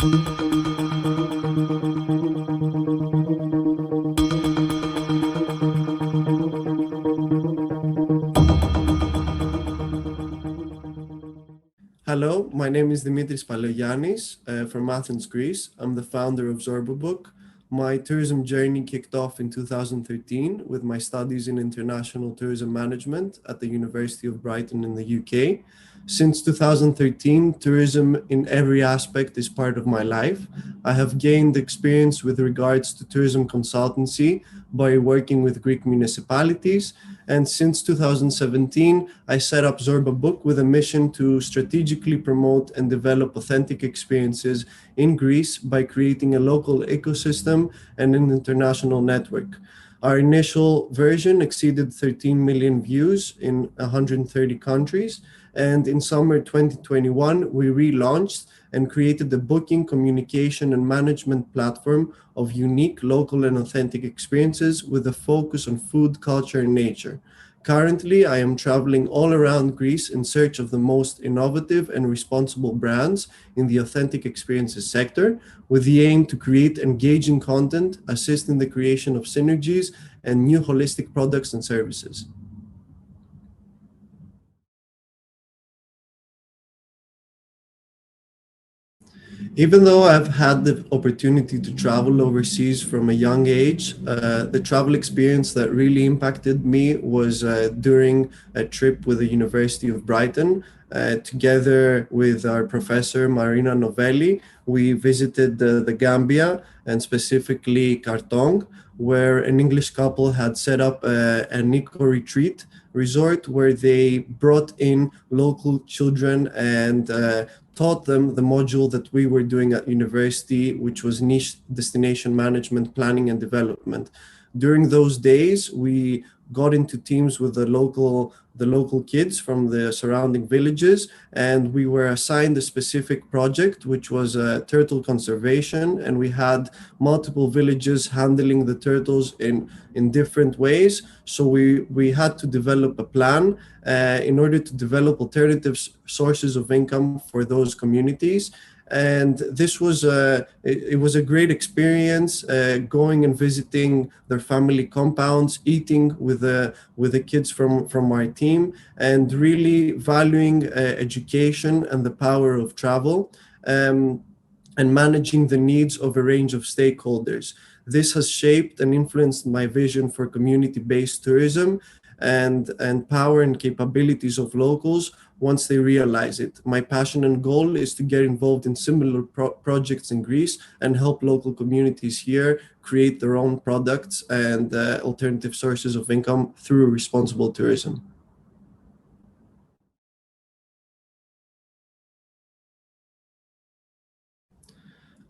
Hello, my name is Dimitris Palaiogiannis from Athens, Greece. I'm the founder of Zorbabook. My tourism journey kicked off in 2013 with my studies in international tourism management at the University of Brighton in the UK. Since 2013, tourism in every aspect is part of my life. I have gained experience with regards to tourism consultancy by working with Greek municipalities. And since 2017, I set up Zorbabook with a mission to strategically promote and develop authentic experiences in Greece by creating a local ecosystem and an international network. Our initial version exceeded 13 million views in 130 countries. And in summer 2021, we relaunched and created the booking, communication, and management platform of unique, local, and authentic experiences with a focus on food, culture, and nature. Currently, I am traveling all around Greece in search of the most innovative and responsible brands in the authentic experiences sector, with the aim to create engaging content, assist in the creation of synergies, and new holistic products and services. Even though I've had the opportunity to travel overseas from a young age, the travel experience that really impacted me was during a trip with the University of Brighton. Together with our professor, Marina Novelli, we visited the Gambia and specifically Kartong, where an English couple had set up an eco-retreat resort where they brought in local children and taught them the module that we were doing at university, which was niche destination management, planning and development. During those days, we got into teams with the local kids from the surrounding villages, and we were assigned a specific project, which was turtle conservation, and we had multiple villages handling the turtles in different ways. So we had to develop a plan in order to develop alternative sources of income for those communities. And this was it was a great experience, going and visiting their family compounds, eating with the kids from our team, and really valuing education and the power of travel, and managing the needs of a range of stakeholders. This has shaped and influenced my vision for community-based tourism and power and capabilities of locals once they realize it. My passion and goal is to get involved in similar projects in Greece and help local communities here create their own products and alternative sources of income through responsible tourism.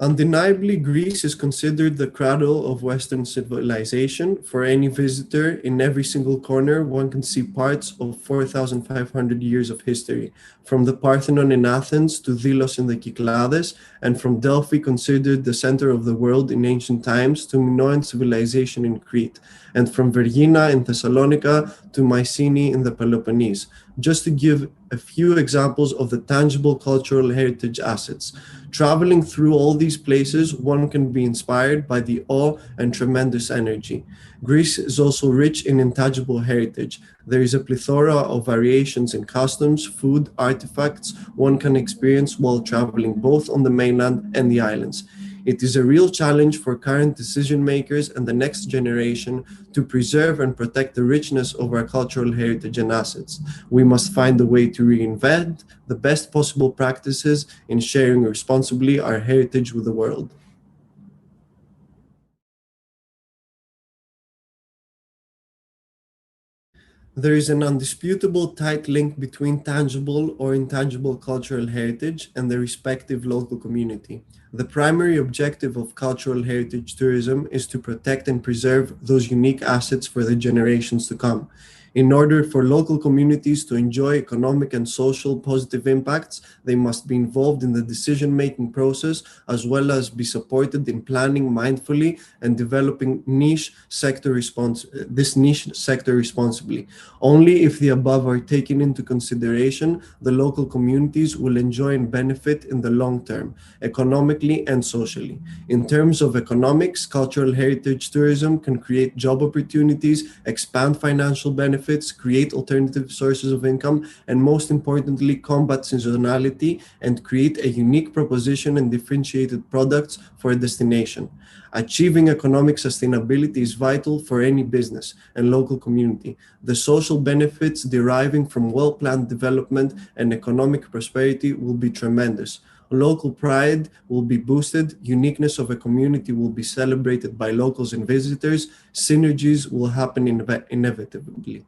Undeniably, Greece is considered the cradle of Western civilization. For any visitor, in every single corner, one can see parts of 4,500 years of history, from the Parthenon in Athens to Delos in the Cyclades, and from Delphi, considered the center of the world in ancient times, to Minoan civilization in Crete, and from Vergina in Thessalonica to Mycenae in the Peloponnese, just to give a few examples of the tangible cultural heritage assets. Traveling through all these places, one can be inspired by the awe and tremendous energy. Greece is also rich in intangible heritage. There is a plethora of variations in customs, food, artifacts one can experience while traveling both on the mainland and the islands. It is a real challenge for current decision makers and the next generation to preserve and protect the richness of our cultural heritage and assets. We must find a way to reinvent the best possible practices in sharing responsibly our heritage with the world. There is an undisputable tight link between tangible or intangible cultural heritage and the respective local community. The primary objective of cultural heritage tourism is to protect and preserve those unique assets for the generations to come. In order for local communities to enjoy economic and social positive impacts, they must be involved in the decision-making process as well as be supported in planning mindfully and developing this niche sector responsibly. Only if the above are taken into consideration, the local communities will enjoy and benefit in the long term, economically and socially. In terms of economics, cultural heritage tourism can create job opportunities, expand financial benefits, create alternative sources of income, and most importantly, combat seasonality and create a unique proposition and differentiated products for a destination. Achieving economic sustainability is vital for any business and local community. The social benefits deriving from well-planned development and economic prosperity will be tremendous. Local pride will be boosted, uniqueness of a community will be celebrated by locals and visitors, synergies will happen inevitably.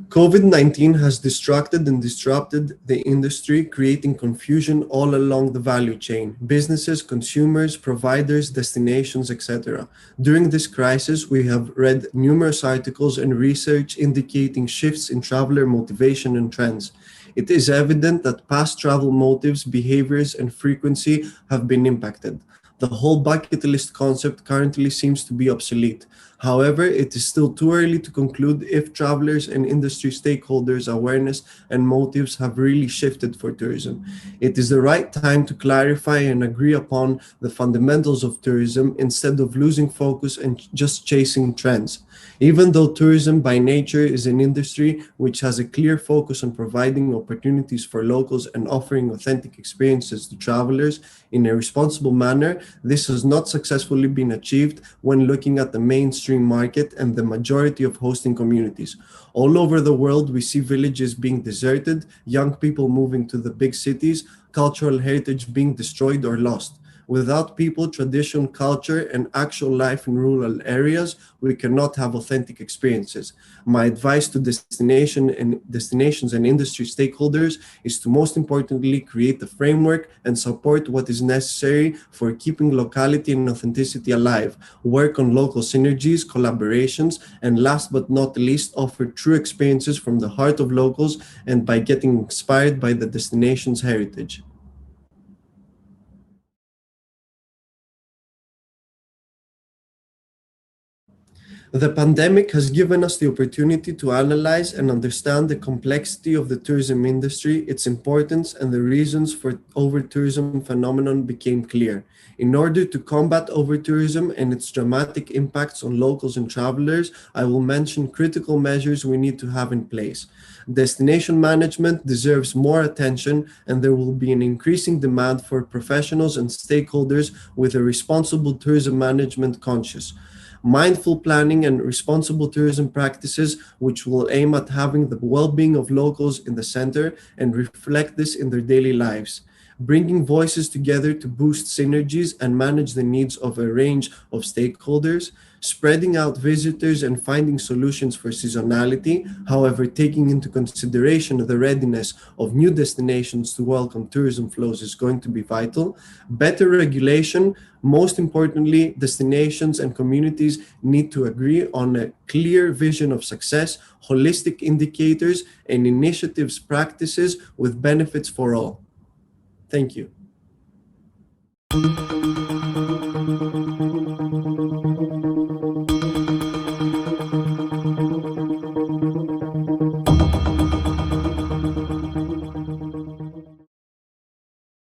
COVID-19 has distracted and disrupted the industry, creating confusion all along the value chain: businesses, consumers, providers, destinations, etc. During this crisis, we have read numerous articles and research indicating shifts in traveler motivation and trends. It is evident that past travel motives, behaviors, and frequency have been impacted. The whole bucket list concept currently seems to be obsolete. However, it is still too early to conclude if travelers and industry stakeholders' awareness and motives have really shifted for tourism. It is the right time to clarify and agree upon the fundamentals of tourism instead of losing focus and just chasing trends. Even though tourism by nature is an industry which has a clear focus on providing opportunities for locals and offering authentic experiences to travelers in a responsible manner, this has not successfully been achieved when looking at the mainstream market and the majority of hosting communities. All over the world, we see villages being deserted, young people moving to the big cities, cultural heritage being destroyed or lost. Without people, tradition, culture, and actual life in rural areas, we cannot have authentic experiences. My advice to destinations and industry stakeholders is to most importantly create a framework and support what is necessary for keeping locality and authenticity alive, work on local synergies, collaborations, and last but not least, offer true experiences from the heart of locals and by getting inspired by the destination's heritage. The pandemic has given us the opportunity to analyze and understand the complexity of the tourism industry, its importance, and the reasons for over-tourism phenomenon became clear. In order to combat over-tourism and its dramatic impacts on locals and travelers, I will mention critical measures we need to have in place. Destination management deserves more attention, and there will be an increasing demand for professionals and stakeholders with a responsible tourism management conscious. Mindful planning and responsible tourism practices, which will aim at having the well-being of locals in the center and reflect this in their daily lives. Bringing voices together to boost synergies and manage the needs of a range of stakeholders, spreading out visitors and finding solutions for seasonality, however, taking into consideration the readiness of new destinations to welcome tourism flows is going to be vital. Better regulation, most importantly, destinations and communities need to agree on a clear vision of success, holistic indicators, and initiatives practices with benefits for all. Thank you.